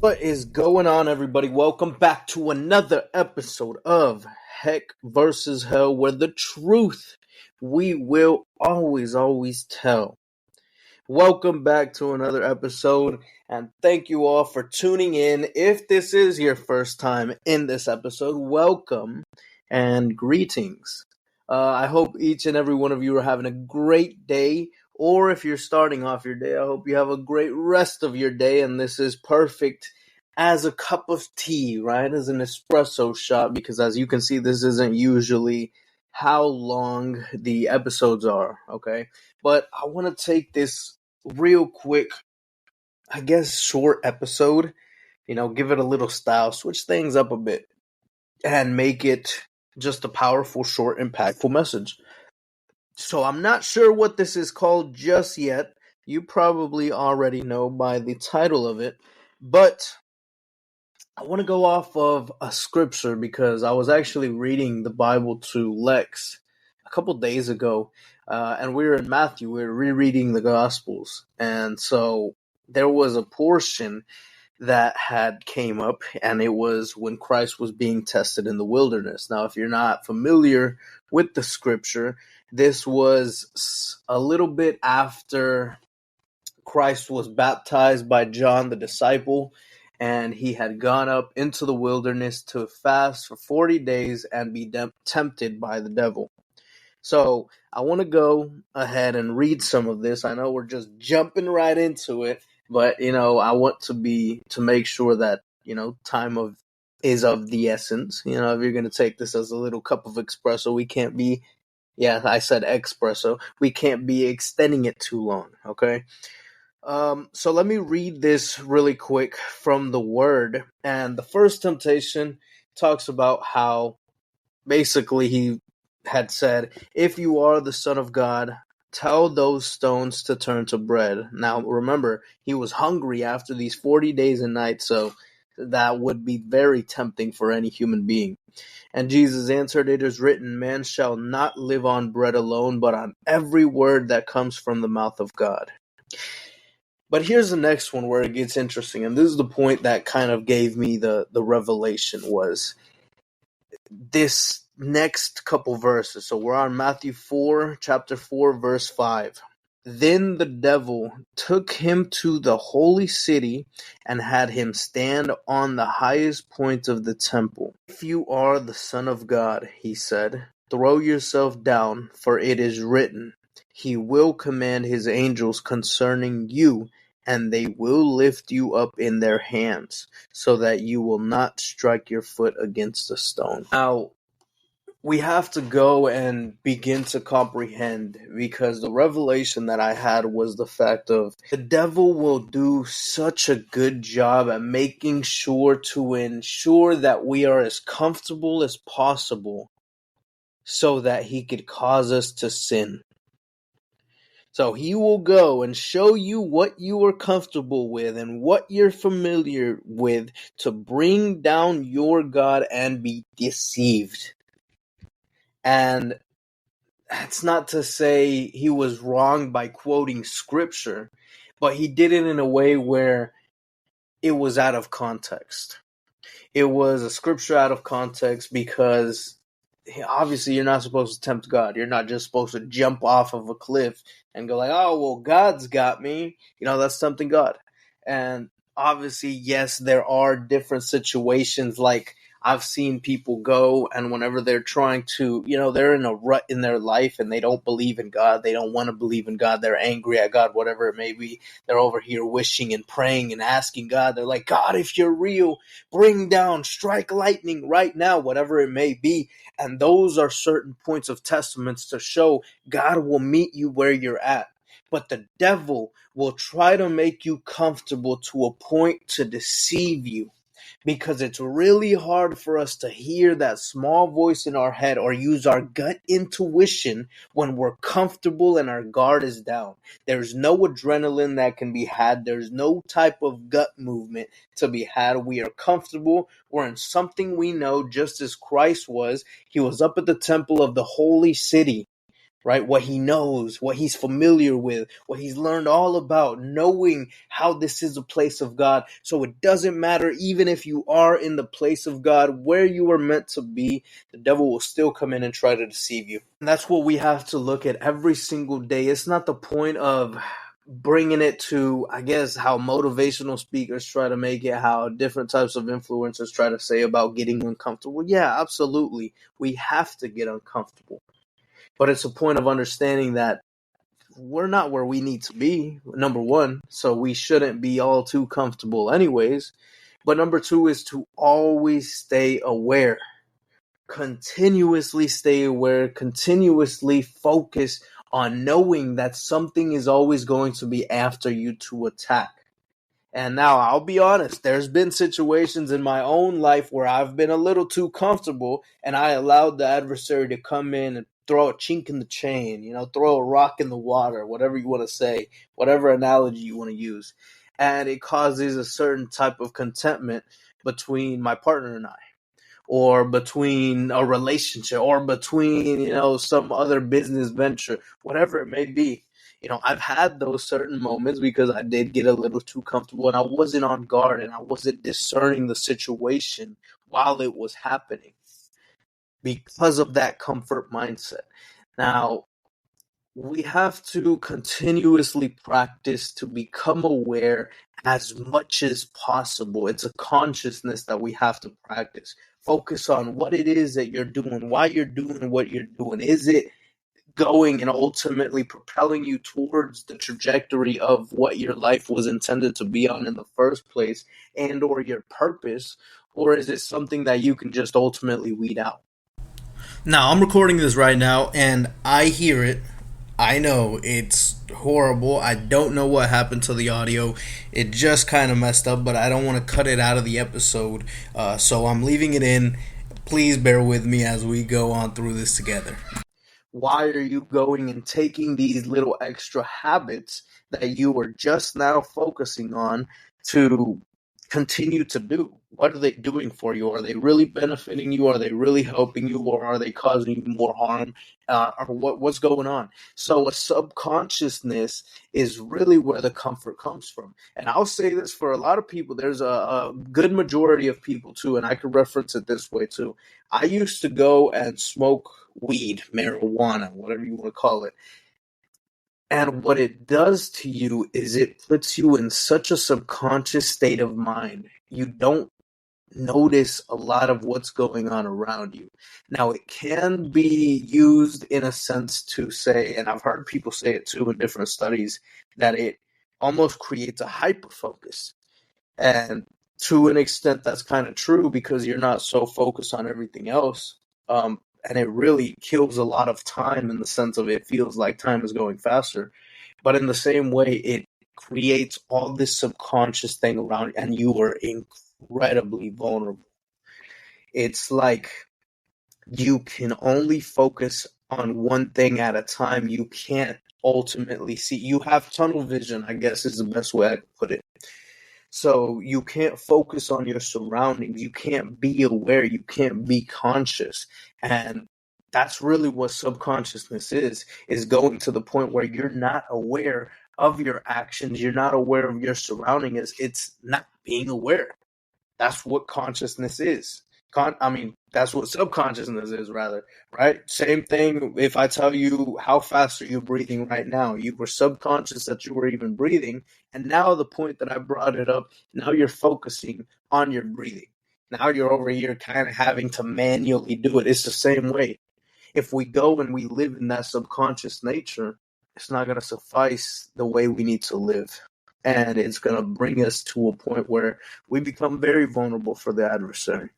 What is going on, everybody? Welcome back to another episode of Heck versus Hell, where the truth we will always tell. Welcome back to another episode, and thank you all for tuning in. If this is your first time in this episode, welcome and greetings. I hope each and every one of you are having a great day. Or if you're starting off your day, I hope you have a great rest of your day, and this is perfect as a cup of tea, right? As an espresso shot, because as you can see, this isn't usually how long the episodes are, okay? But I want to take this real quick, I guess, short episode, give it a little style, switch things up a bit, and make it just a powerful, short, impactful message. So I'm not sure what this is called just yet. You probably already know by the title of it, but I want to go off of a scripture because I was actually reading the Bible to Lex a couple days ago, and we were in Matthew. We were rereading the Gospels, and so there was a portion that had came up, and it was when Christ was being tested in the wilderness. Now, if you're not familiar with the scripture, this was a little bit after Christ was baptized by John the disciple, and he had gone up into the wilderness to fast for 40 days and be tempted by the devil. So I want to go ahead and read some of this. I know we're just jumping right into it, but I want to make sure that time is of the essence. If you're going to take this as a little cup of espresso, we can't be, yeah, I said espresso. We can't be extending it too long, okay? So let me read this really quick from the Word. And the first temptation talks about how basically he had said, "If you are the Son of God, tell those stones to turn to bread." Now, remember, he was hungry after these 40 days and nights, so that would be very tempting for any human being. And Jesus answered, "It is written, man shall not live on bread alone, but on every word that comes from the mouth of God." But here's the next one where it gets interesting, and this is the point that kind of gave me the revelation, was this next couple verses. So we're on Matthew 4, chapter 4, verse 5. "Then the devil took him to the holy city and had him stand on the highest point of the temple. 'If you are the Son of God,' he said, 'throw yourself down, for it is written, He will command His angels concerning you, and they will lift you up in their hands, so that you will not strike your foot against a stone.'" Now, we have to go and begin to comprehend, because the revelation that I had was the fact of the devil will do such a good job at making sure to ensure that we are as comfortable as possible so that he could cause us to sin. So he will go and show you what you are comfortable with and what you're familiar with to bring down your God and be deceived. And that's not to say he was wrong by quoting scripture, but he did it in a way where it was out of context. It was a scripture out of context because obviously you're not supposed to tempt God. You're not just supposed to jump off of a cliff and go like, "Oh, well, God's got me." That's tempting God. And obviously, yes, there are different situations. Like, I've seen people go, and whenever they're trying to, they're in a rut in their life and they don't believe in God. They don't want to believe in God. They're angry at God, whatever it may be. They're over here wishing and praying and asking God. They're like, "God, if you're real, bring down, strike lightning right now," whatever it may be. And those are certain points of testaments to show God will meet you where you're at. But the devil will try to make you comfortable to a point to deceive you, because it's really hard for us to hear that small voice in our head or use our gut intuition when we're comfortable and our guard is down. There's no adrenaline that can be had. There's no type of gut movement to be had. We are comfortable. We're in something we know, just as Christ was. He was up at the temple of the holy city, right? What he knows, what he's familiar with, what he's learned all about, knowing how this is a place of God. So it doesn't matter, even if you are in the place of God, where you are meant to be, the devil will still come in and try to deceive you. And that's what we have to look at every single day. It's not the point of bringing it to, I guess, how motivational speakers try to make it, how different types of influencers try to say about getting uncomfortable. Yeah, absolutely. We have to get uncomfortable. But it's a point of understanding that we're not where we need to be, number one, so we shouldn't be all too comfortable anyways. But number two is to always stay aware. Continuously stay aware, continuously focus on knowing that something is always going to be after you to attack. And now I'll be honest, there's been situations in my own life where I've been a little too comfortable and I allowed the adversary to come in and throw a chink in the chain, throw a rock in the water, whatever you want to say, whatever analogy you want to use. And it causes a certain type of contentment between my partner and I, or between a relationship, or between, some other business venture, whatever it may be. I've had those certain moments because I did get a little too comfortable and I wasn't on guard and I wasn't discerning the situation while it was happening because of that comfort mindset. Now, we have to continuously practice to become aware as much as possible. It's a consciousness that we have to practice. Focus on what it is that you're doing, why you're doing what you're doing. Is it going and ultimately propelling you towards the trajectory of what your life was intended to be on in the first place, and or your purpose, or is it something that you can just ultimately weed out? Now, I'm recording this right now, and I hear it. I know it's horrible. I don't know what happened to the audio. It just kind of messed up, but I don't want to cut it out of the episode, so I'm leaving it in. Please bear with me as we go on through this together. Why are you going and taking these little extra habits that you were just now focusing on to continue to do? What are they doing for you? Are they really benefiting you? Are they really helping you, or are they causing you more harm? Or what's going on? So a subconsciousness is really where the comfort comes from. And I'll say this for a lot of people, there's a good majority of people too, and I could reference it this way too. I used to go and smoke weed, marijuana, whatever you want to call it. And what it does to you is it puts you in such a subconscious state of mind. You don't notice a lot of what's going on around you. Now, it can be used in a sense to say, and I've heard people say it too in different studies, that it almost creates a hyper focus. And to an extent, that's kind of true because you're not so focused on everything else. And it really kills a lot of time in the sense of it feels like time is going faster. But in the same way, it creates all this subconscious thing around, and you are incredibly vulnerable. It's like you can only focus on one thing at a time. You can't ultimately see. You have tunnel vision, I guess is the best way I could put it. So you can't focus on your surroundings. You can't be aware. You can't be conscious. And that's really what subconsciousness is going to the point where you're not aware of your actions. You're not aware of your surroundings. It's not being aware. That's what consciousness is. That's what subconsciousness is, rather, right? Same thing if I tell you how fast are you breathing right now. You were subconscious that you were even breathing, and now the point that I brought it up, now you're focusing on your breathing. Now you're over here kind of having to manually do it. It's the same way. If we go and we live in that subconscious nature, it's not going to suffice the way we need to live. And it's going to bring us to a point where we become very vulnerable for the adversary.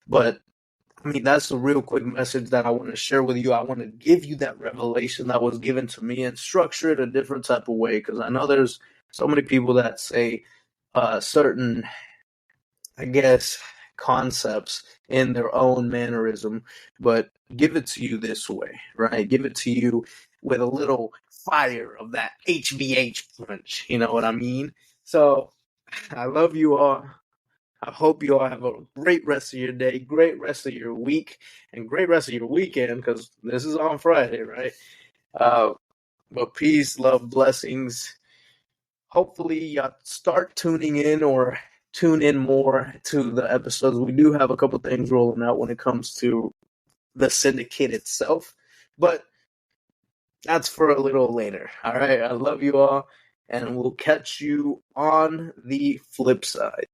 But that's a real quick message that I want to share with you. I want to give you that revelation that was given to me and structure it a different type of way, because I know there's so many people that say certain, I guess, concepts in their own mannerism, but give it to you this way, right? Give it to you with a little fire of that HVH punch. You know what I mean? So I love you all. I hope you all have a great rest of your day, great rest of your week, and great rest of your weekend, because this is on Friday, right? But peace, love, blessings. Hopefully, y'all start tuning in or tune in more to the episodes. We do have a couple things rolling out when it comes to the syndicate itself, but that's for a little later. All right, I love you all, and we'll catch you on the flip side.